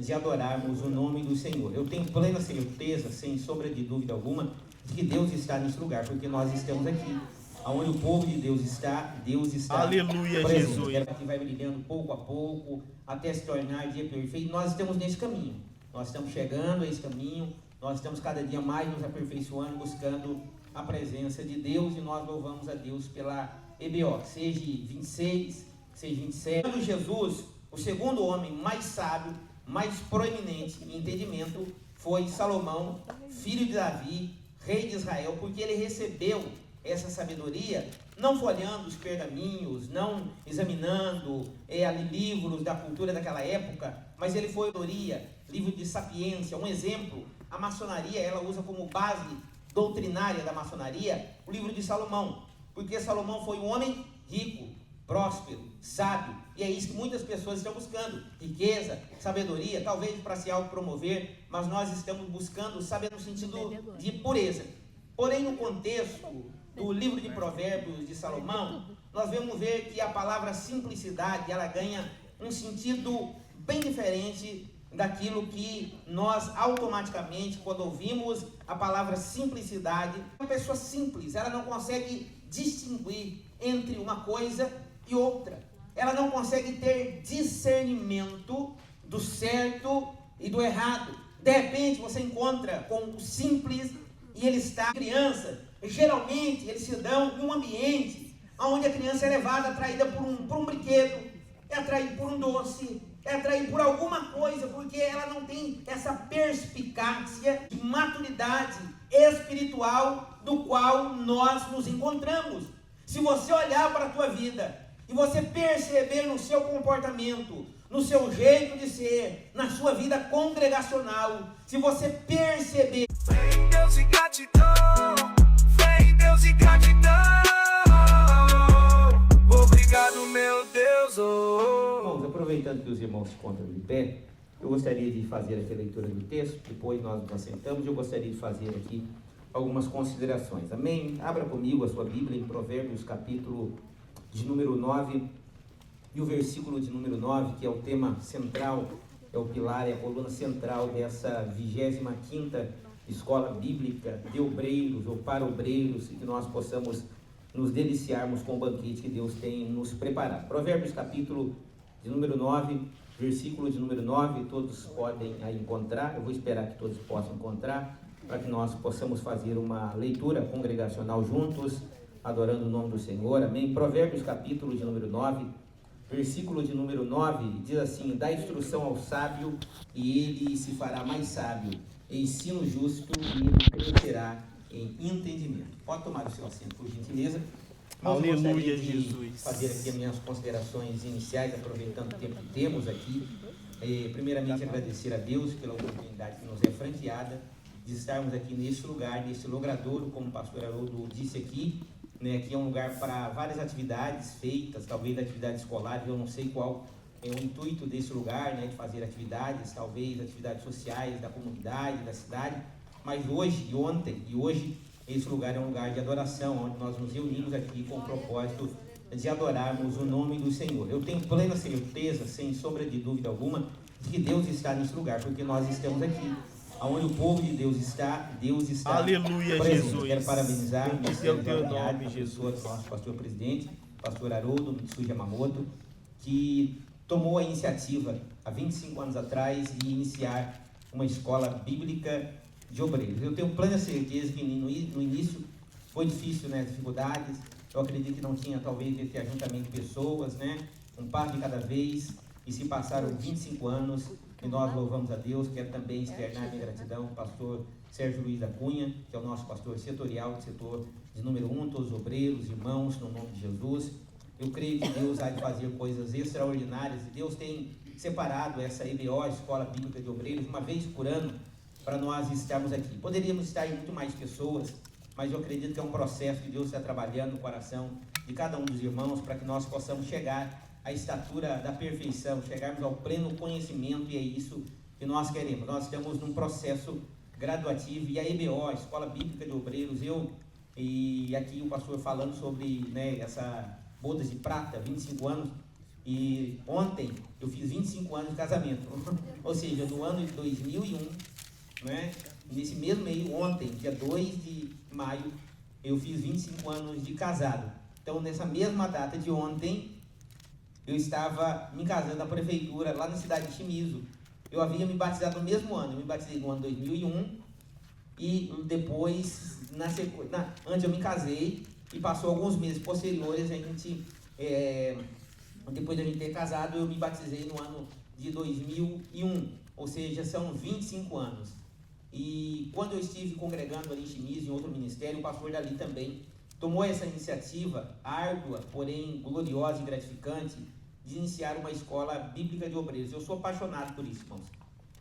de adorarmos o nome do Senhor. Eu tenho plena certeza, sem sombra de dúvida alguma, de que Deus está nesse lugar, porque nós estamos aqui. Onde o povo de Deus está Aleluia, presente. Jesus. Que vai brilhando pouco a pouco, até se tornar dia perfeito. Nós estamos nesse caminho. Nós estamos chegando a esse caminho. Nós estamos cada dia mais nos aperfeiçoando, buscando a presença de Deus, e nós louvamos a Deus pela EBO, seja 26, seja 27. Quando Jesus, o segundo homem mais sábio, mais proeminente em entendimento, foi Salomão, filho de Davi, rei de Israel, porque ele recebeu essa sabedoria não folheando os pergaminhos, não examinando livros da cultura daquela época, mas ele foi livro de sapiência. Um exemplo, a maçonaria, ela usa como base doutrinária da maçonaria o livro de Salomão, porque Salomão foi um homem rico, próspero, sábio, e é isso que muitas pessoas estão buscando: riqueza, sabedoria, talvez para se autopromover, mas nós estamos buscando saber no sentido de pureza. Porém, no contexto do livro de Provérbios de Salomão, nós vamos ver que a palavra simplicidade, ela ganha um sentido bem diferente daquilo que nós automaticamente, quando ouvimos a palavra simplicidade, uma pessoa simples, ela não consegue distinguir entre uma coisa e outra. Ela não consegue ter discernimento do certo e do errado. De repente você encontra com o simples e ele está criança. Geralmente eles se dão em um ambiente onde a criança é levada, atraída por um brinquedo, é atraída por um doce, é atraída por alguma coisa, porque ela não tem essa perspicácia de maturidade espiritual do qual nós nos encontramos. Se você olhar para a tua vida e você perceber no seu comportamento, no seu jeito de ser, na sua vida congregacional, se você perceber... Fé em Deus e gratidão, fé em Deus e gratidão, obrigado meu Deus. Irmãos, aproveitando que os irmãos se encontram de pé, eu gostaria de fazer aqui a leitura do texto, depois nós nos assentamos, e eu gostaria de fazer aqui algumas considerações. Amém? Abra comigo a sua Bíblia em Provérbios, capítulo de número 9, e o versículo de número 9, que é o tema central, é o pilar, é a coluna central dessa 25ª Escola Bíblica de Obreiros, ou para obreiros, e que nós possamos nos deliciarmos com o banquete que Deus tem nos preparado. Provérbios, capítulo de número 9, versículo de número 9, todos podem aí encontrar, eu vou esperar que todos possam encontrar, para que nós possamos fazer uma leitura congregacional juntos, adorando o nome do Senhor, amém? Provérbios, capítulo de número 9, versículo de número 9, diz assim: dá instrução ao sábio, e ele se fará mais sábio, ensino justo, e ele crescerá em entendimento. Pode tomar o seu assento, por gentileza. Aleluia, Jesus. Fazer aqui as minhas considerações iniciais, aproveitando o tempo que temos aqui. Primeiramente, agradecer a Deus pela oportunidade que nos é franqueada de estarmos aqui neste lugar, neste logradouro, como o pastor Haroldo disse aqui, né, que é um lugar para várias atividades feitas, talvez atividades escolares, eu não sei qual é o intuito desse lugar, né, de fazer atividades, talvez atividades sociais da comunidade, da cidade, mas hoje e ontem e hoje, esse lugar é um lugar de adoração, onde nós nos reunimos aqui com o propósito de adorarmos o nome do Senhor. Eu tenho plena certeza, sem sombra de dúvida alguma, de que Deus está nesse lugar, porque nós estamos aqui. Onde o povo de Deus está Aleluia, presente. Jesus. Quero parabenizar Bendito é o teu nome, Jesus, nosso pastor presidente, pastor Haroldo Mitsuji Yamamoto, que tomou a iniciativa há 25 anos atrás de iniciar uma escola bíblica de obreiros. Eu tenho plena certeza que no início foi difícil, né, dificuldades. Eu acredito que não tinha talvez esse ajuntamento de pessoas, né, um passo de cada vez, e se passaram 25 anos e nós louvamos a Deus. Quero também externar minha gratidão ao pastor Sérgio Luiz da Cunha, que é o nosso pastor setorial do setor de número 1, todos os obreiros, irmãos, no nome de Jesus. Eu creio que Deus há de fazer coisas extraordinárias, e Deus tem separado essa EBO, Escola Bíblica de Obreiros, uma vez por ano, para nós estarmos aqui. Poderíamos estar em muito mais pessoas, mas eu acredito que é um processo que Deus está trabalhando no coração de cada um dos irmãos, para que nós possamos chegar à estatura da perfeição, chegarmos ao pleno conhecimento, e é isso que nós queremos. Nós estamos num processo graduativo, e a EBO, a Escola Bíblica de Obreiros, e aqui o pastor falando sobre, né, essa bodas de prata, 25 anos, E ontem eu fiz 25 anos de casamento. Ou seja, no ano de 2001, né? Nesse mesmo mês, ontem, dia 2 de maio, eu fiz 25 anos de casado. Então, nessa mesma data de ontem, eu estava me casando na prefeitura, lá na cidade de Shimizu. Eu havia me batizado no mesmo ano. Eu me batizei no ano 2001 e depois, antes eu me casei e passou alguns meses posteriores, depois de a gente ter casado, eu me batizei no ano de 2001. Ou seja, são 25 anos. E quando eu estive congregando ali em Shimizu, em outro ministério, o pastor dali também tomou essa iniciativa árdua, porém gloriosa e gratificante, de iniciar uma escola bíblica de obreiros. Eu sou apaixonado por isso, irmãos.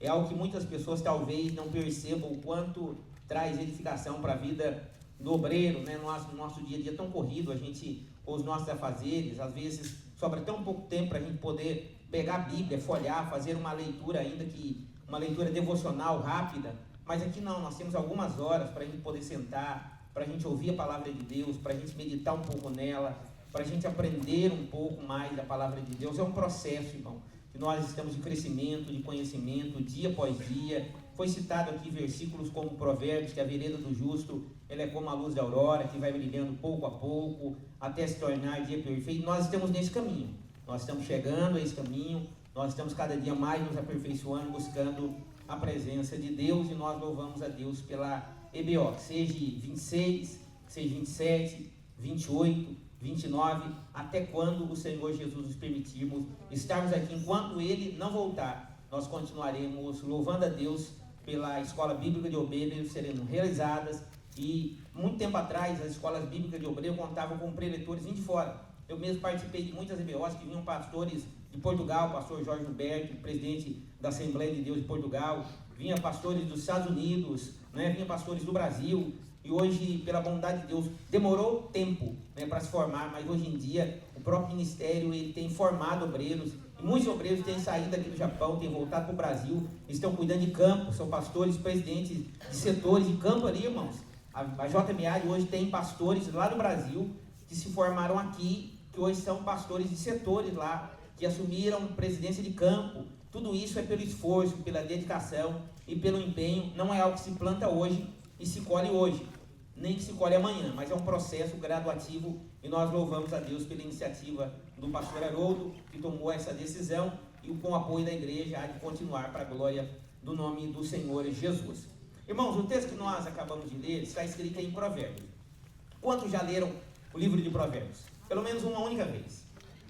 É algo que muitas pessoas talvez não percebam o quanto traz edificação para a vida do obreiro, né? No nosso dia a dia tão corrido, a gente, com os nossos afazeres, às vezes sobra tão pouco tempo para a gente poder pegar a Bíblia, folhear, fazer uma leitura, ainda que uma leitura devocional rápida. Mas aqui não, nós temos algumas horas para a gente poder sentar, para a gente ouvir a palavra de Deus, para a gente meditar um pouco nela, para a gente aprender um pouco mais da palavra de Deus. É um processo, irmão, que nós estamos de crescimento, de conhecimento, dia após dia. Foi citado aqui versículos como Provérbios, que a vereda do justo, ela é como a luz da aurora, que vai brilhando pouco a pouco, até se tornar dia perfeito. Nós estamos nesse caminho, nós estamos chegando a esse caminho, nós estamos cada dia mais nos aperfeiçoando, buscando a presença de Deus, e nós louvamos a Deus pela EBO, que seja 26, que seja 27, 28, 29, até quando o Senhor Jesus nos permitirmos estarmos aqui. Enquanto Ele não voltar, nós continuaremos louvando a Deus pela escola bíblica de obreiros serendo realizadas. E muito tempo atrás, as escolas bíblicas de obreiros contavam com preletores vindo de fora. Eu mesmo participei de muitas EBOs que vinham pastores de Portugal, o pastor Jorge Humberto, presidente da Assembleia de Deus de Portugal, vinha pastores dos Estados Unidos, né, vinha pastores do Brasil. E hoje, pela bondade de Deus, demorou tempo, né, para se formar, mas hoje em dia o próprio ministério ele tem formado obreiros, e muitos obreiros têm saído aqui do Japão, têm voltado para o Brasil, estão cuidando de campo, são pastores, presidentes de setores de campo ali, irmãos. A JMA hoje tem pastores lá no Brasil que se formaram aqui, que hoje são pastores de setores lá, que assumiram presidência de campo. Tudo isso é pelo esforço, pela dedicação e pelo empenho. Não é algo que se planta hoje e se colhe hoje, nem que se colhe amanhã, mas é um processo graduativo, e nós louvamos a Deus pela iniciativa do pastor Haroldo, que tomou essa decisão, e com o apoio da igreja há de continuar para a glória do nome do Senhor Jesus. Irmãos, o texto que nós acabamos de ler está escrito em Provérbios. Quantos já leram o livro de Provérbios? Pelo menos uma única vez.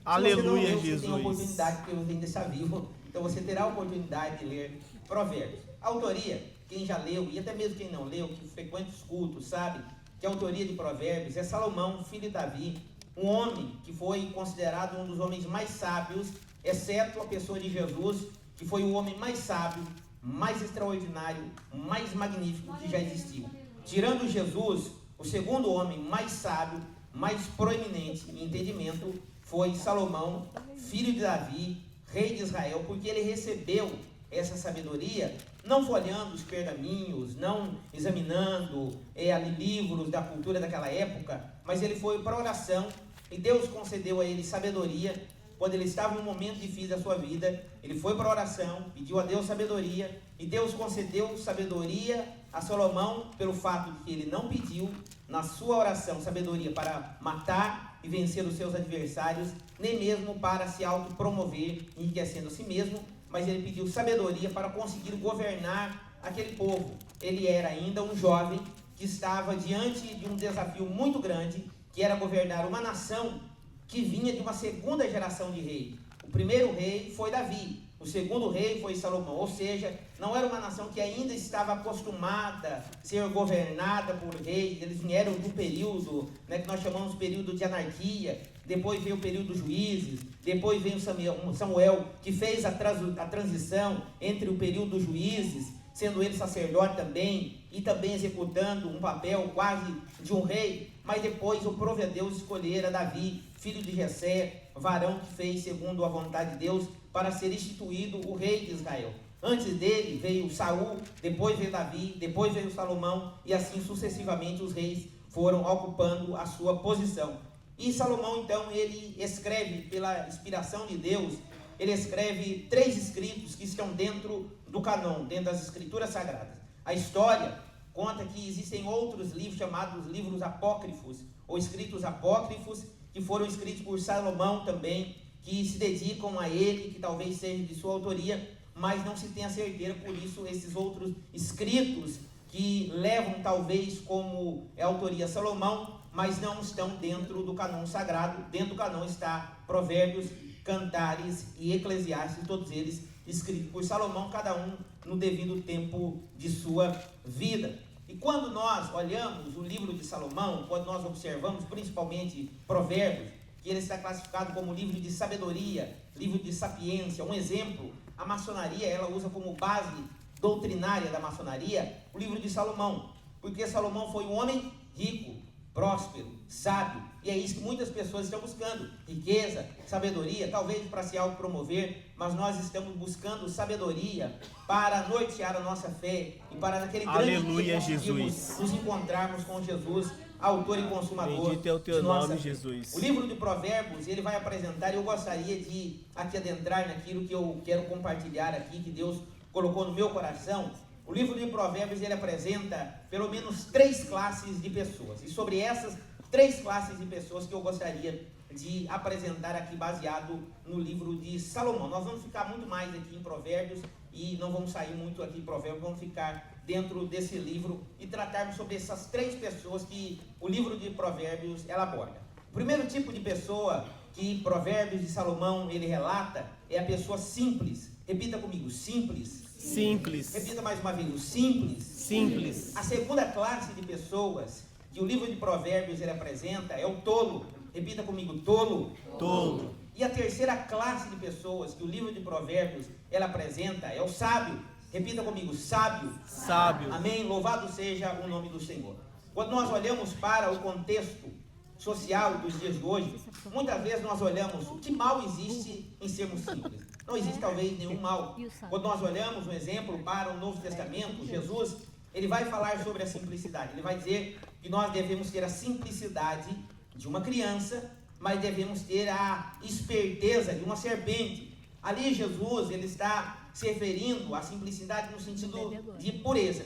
Aleluia, se você não leu, Jesus. você tem a oportunidade, porque você ainda está vivo, então você terá a oportunidade de ler Provérbios. A autoria, quem já leu, e até mesmo quem não leu, que frequenta os cultos, sabe que a autoria de Provérbios é Salomão, filho de Davi, um homem que foi considerado um dos homens mais sábios, exceto a pessoa de Jesus, que foi o homem mais sábio, mais extraordinário, mais magnífico que já existiu. Tirando Jesus, o segundo homem mais sábio, mais proeminente em entendimento, foi Salomão, filho de Davi, rei de Israel, porque ele recebeu essa sabedoria não folheando os pergaminhos, não examinando ali livros da cultura daquela época, mas ele foi para a oração, e Deus concedeu a ele sabedoria. Quando ele estava em um momento difícil da sua vida, ele foi para a oração, pediu a Deus sabedoria, e Deus concedeu sabedoria a Salomão, pelo fato de que ele não pediu na sua oração sabedoria para matar e vencer os seus adversários, nem mesmo para se autopromover, enriquecendo a si mesmo, mas ele pediu sabedoria para conseguir governar aquele povo. Ele era ainda um jovem que estava diante de um desafio muito grande, que era governar uma nação que vinha de uma segunda geração de rei. O primeiro rei foi Davi, o segundo rei foi Salomão, ou seja, não era uma nação que ainda estava acostumada a ser governada por reis. Eles vieram do período, né, que nós chamamos de período de anarquia. Depois veio o período dos juízes, depois veio Samuel, que fez a transição entre o período dos juízes, sendo ele sacerdote também, e também executando um papel quase de um rei. Mas depois o próprio Deus escolhera Davi, filho de Jessé, varão que fez segundo a vontade de Deus, para ser instituído o rei de Israel. Antes dele veio Saul, depois veio Davi, depois veio Salomão, e assim sucessivamente os reis foram ocupando a sua posição. E Salomão, então, ele escreve, pela inspiração de Deus, ele escreve 3 escritos que estão dentro do canon, dentro das escrituras sagradas. A história conta que existem outros livros chamados livros apócrifos, ou escritos apócrifos, que foram escritos por Salomão também, que se dedicam a ele, que talvez seja de sua autoria, mas não se tem a certeza, por isso esses outros escritos que levam talvez como autoria Salomão, mas não estão dentro do canon sagrado. Dentro do canon está Provérbios, Cantares e Eclesiastes, todos eles escritos por Salomão, cada um no devido tempo de sua vida. E quando nós olhamos o livro de Salomão, quando nós observamos principalmente Provérbios, que ele está classificado como livro de sabedoria, livro de sapiência, um exemplo, a maçonaria, ela usa como base doutrinária da maçonaria o livro de Salomão, porque Salomão foi um homem rico, próspero, sábio, e é isso que muitas pessoas estão buscando, riqueza, sabedoria, talvez para se autopromover, mas nós estamos buscando sabedoria para nortear a nossa fé e para naquele grande dia Jesus, nos encontrarmos com Jesus, autor e consumador. Bendito é o teu nome, Jesus. O livro de Provérbios, ele vai apresentar, e eu gostaria de aqui adentrar naquilo que eu quero compartilhar aqui, que Deus colocou no meu coração. O livro de Provérbios, ele apresenta pelo menos 3 classes de pessoas, e sobre essas 3 classes de pessoas que eu gostaria de apresentar aqui, baseado no livro de Salomão. Nós vamos ficar muito mais aqui em Provérbios, e não vamos sair muito aqui em Provérbios, vamos ficar dentro desse livro e tratarmos sobre essas 3 pessoas que o livro de Provérbios ela aborda. O primeiro tipo de pessoa que Provérbios de Salomão ele relata é a pessoa simples. Repita comigo, simples. Simples. Repita mais uma vez, o simples. Simples. A segunda classe de pessoas que o livro de Provérbios ele apresenta é o tolo. Repita comigo, tolo. Tolo. E a terceira classe de pessoas que o livro de Provérbios ela apresenta é o sábio. Repita comigo, sábio. Sábio. Amém. Louvado seja o nome do Senhor. Quando nós olhamos para o contexto social dos dias de hoje, muitas vezes nós olhamos o que mal existe em sermos simples. Não existe talvez nenhum mal. Quando nós olhamos um exemplo para o Novo Testamento, Jesus, ele vai falar sobre a simplicidade. Ele vai dizer que nós devemos ter a simplicidade de uma criança, mas devemos ter a esperteza de uma serpente. Ali Jesus, ele está se referindo à simplicidade no sentido de pureza.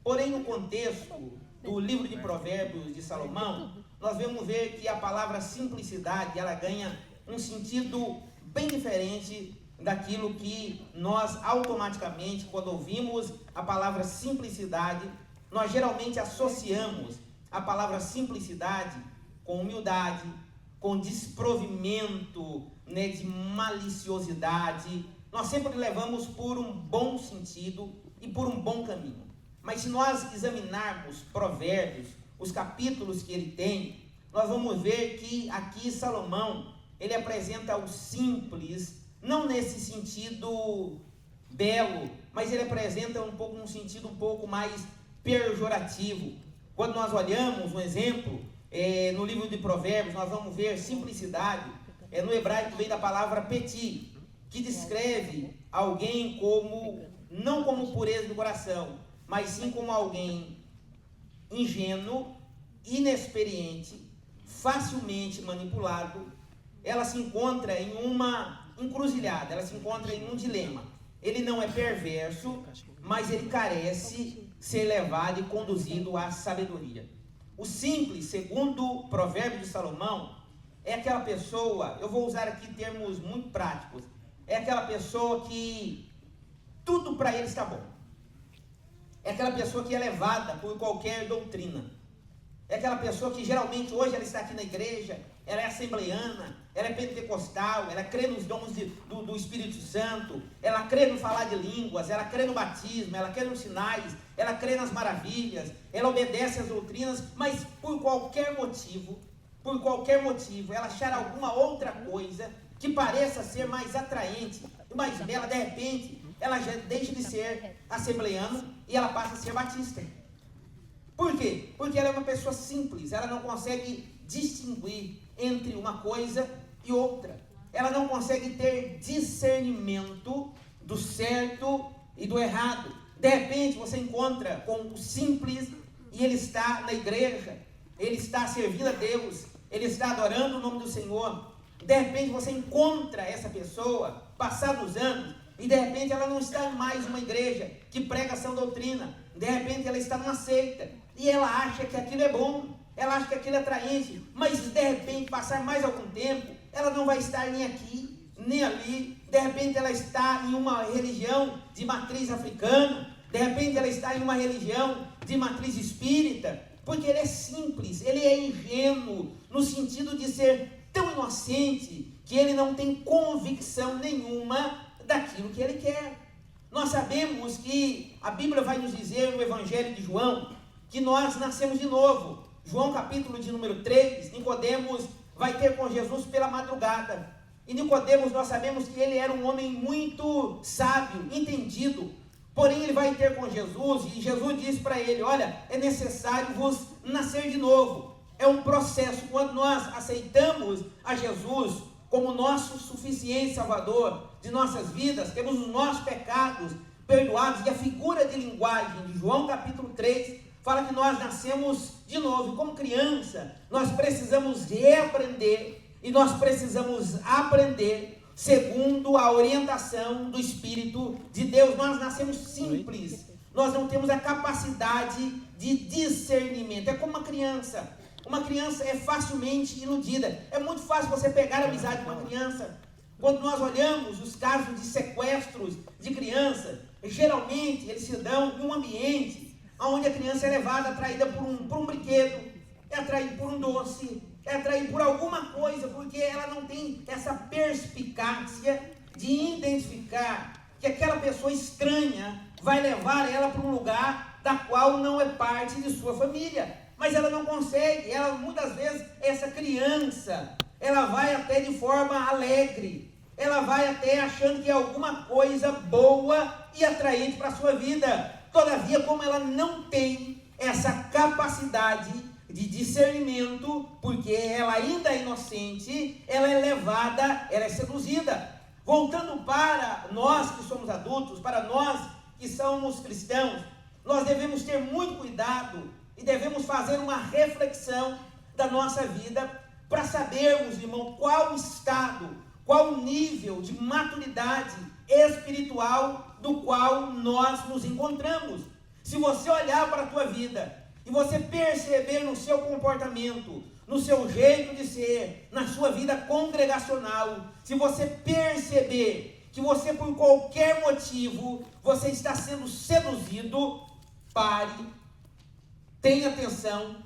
Porém, no contexto do livro de Provérbios de Salomão, nós vamos ver que a palavra simplicidade, ela ganha um sentido bem diferente daquilo que nós automaticamente, quando ouvimos a palavra simplicidade, nós geralmente associamos a palavra simplicidade com humildade, com desprovimento, de maliciosidade. Nós sempre levamos por um bom sentido e por um bom caminho. Mas se nós examinarmos Provérbios, os capítulos que ele tem, nós vamos ver que aqui Salomão, ele apresenta o simples, não nesse sentido belo, mas ele apresenta um sentido um pouco mais pejorativo. Quando nós olhamos um exemplo, no livro de Provérbios, nós vamos ver simplicidade, no hebraico vem da palavra petit, que descreve alguém como, não como pureza do coração, mas sim como alguém ingênuo, inexperiente, facilmente manipulado. Ela se encontra em uma encruzilhada, ela se encontra em um dilema. Ele não é perverso, mas ele carece ser levado e conduzido à sabedoria. O simples, segundo o Provérbio de Salomão, é aquela pessoa, eu vou usar aqui termos muito práticos, é aquela pessoa que tudo para ele está bom. É aquela pessoa que é levada por qualquer doutrina. É aquela pessoa que geralmente hoje ela está aqui na igreja, ela é assembleiana, ela é pentecostal, ela crê nos dons do Espírito Santo, ela crê no falar de línguas, ela crê no batismo, ela crê nos sinais, ela crê nas maravilhas, ela obedece às doutrinas, mas por qualquer motivo, ela achar alguma outra coisa que pareça ser mais atraente, mais bela, de repente, ela já deixa de ser assembleiana e ela passa a ser batista. Por quê? Porque ela é uma pessoa simples, ela não consegue distinguir entre uma coisa e outra. Ela não consegue ter discernimento do certo e do errado. De repente você encontra com o simples e ele está na igreja, ele está servindo a Deus, ele está adorando o nome do Senhor. De repente você encontra essa pessoa, passados anos, e de repente ela não está em mais uma igreja que prega sã doutrina. De repente ela está numa seita, e ela acha que aquilo é bom, ela acha que aquilo é atraente, mas de repente, passar mais algum tempo, ela não vai estar nem aqui, nem ali. De repente ela está em uma religião de matriz africana, de repente ela está em uma religião de matriz espírita, porque ele é simples, ele é ingênuo, no sentido de ser tão inocente, que ele não tem convicção nenhuma daquilo que ele quer. Nós sabemos que a Bíblia vai nos dizer no Evangelho de João, que nós nascemos de novo. João capítulo de número 3, Nicodemos vai ter com Jesus pela madrugada. E Nicodemos, nós sabemos que ele era um homem muito sábio, entendido. Porém, ele vai ter com Jesus, e Jesus diz para ele: olha, é necessário vos nascer de novo. É um processo. Quando nós aceitamos a Jesus como nosso suficiente Salvador de nossas vidas, temos os nossos pecados perdoados. E a figura de linguagem de João capítulo 3 fala que nós nascemos de novo. E como criança, nós precisamos reaprender, e nós precisamos aprender segundo a orientação do Espírito de Deus. Nós nascemos simples, nós não temos a capacidade de discernimento. É como uma criança. Uma criança é facilmente iludida. É muito fácil você pegar a amizade de uma criança. Quando nós olhamos os casos de sequestros de crianças, geralmente eles se dão em um ambiente onde a criança é levada, atraída por um brinquedo, é atraída por um doce, é atraída por alguma coisa, porque ela não tem essa perspicácia de identificar que aquela pessoa estranha vai levar ela para um lugar da qual não é parte de sua família. Mas ela não consegue. Ela, muitas vezes, essa criança, ela vai até de forma alegre, ela vai até achando que é alguma coisa boa e atraente para a sua vida. Todavia, como ela não tem essa capacidade de discernimento, porque ela ainda é inocente, ela é levada, ela é seduzida. Voltando para nós que somos adultos, para nós que somos cristãos, nós devemos ter muito cuidado e devemos fazer uma reflexão da nossa vida para sabermos, irmão, qual o estado, qual o nível de maturidade espiritual do qual nós nos encontramos. Se você olhar para a tua vida e você perceber no seu comportamento, no seu jeito de ser, na sua vida congregacional, se você perceber que você, por qualquer motivo, você está sendo seduzido, pare, tenha atenção,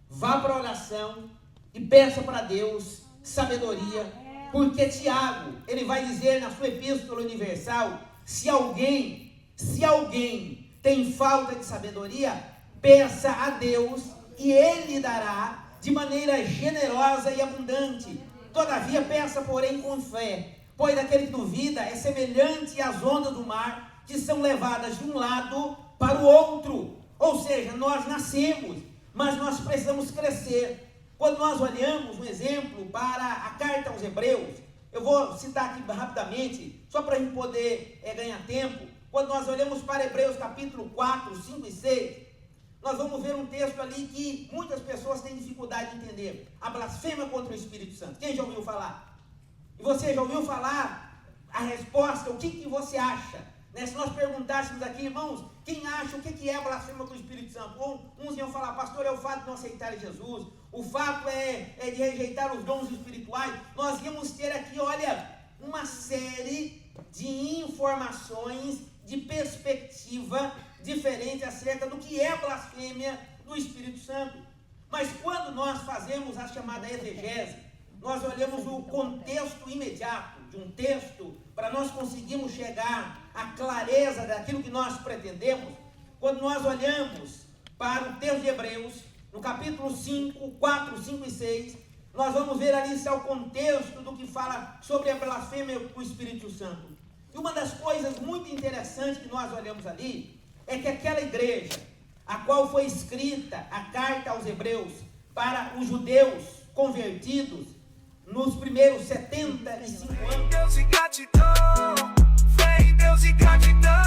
vá para a oração e peça para Deus sabedoria, porque Tiago, ele vai dizer na sua epístola universal, se alguém tem falta de sabedoria, peça a Deus e Ele lhe dará de maneira generosa e abundante. Todavia peça, porém, com fé, pois aquele que duvida é semelhante às ondas do mar, que são levadas de um lado para o outro. Ou seja, nós nascemos, mas nós precisamos crescer. Quando nós olhamos um exemplo para a carta aos Hebreus, eu vou citar aqui rapidamente, só para a gente poder ganhar tempo. Quando nós olhamos para Hebreus capítulo 4, 5 e 6, nós vamos ver um texto ali que muitas pessoas têm dificuldade de entender. A blasfêmia contra o Espírito Santo. Quem já ouviu falar? E você já ouviu falar a resposta? O que você acha? Se nós perguntássemos aqui, irmãos, quem acha o que é a blasfêmia com o Espírito Santo? Uns iam falar, pastor, é o fato de não aceitar Jesus, o fato é de rejeitar os dons espirituais. Nós íamos ter aqui, olha, uma série de informações, de perspectiva diferente acerca do que é a blasfêmia do Espírito Santo. Mas quando nós fazemos a chamada exegese, nós olhamos o contexto imediato de um texto para nós conseguirmos chegar à clareza daquilo que nós pretendemos. Quando nós olhamos para o texto de Hebreus, no capítulo 5, 4, 5 e 6, nós vamos ver ali se é o contexto do que fala sobre a blasfêmia com o Espírito Santo. E uma das coisas muito interessantes que nós olhamos ali é que aquela igreja, a qual foi escrita a carta aos Hebreus para os judeus convertidos nos primeiros 75 anos. Deus e gratidão, fé em Deus e gratidão.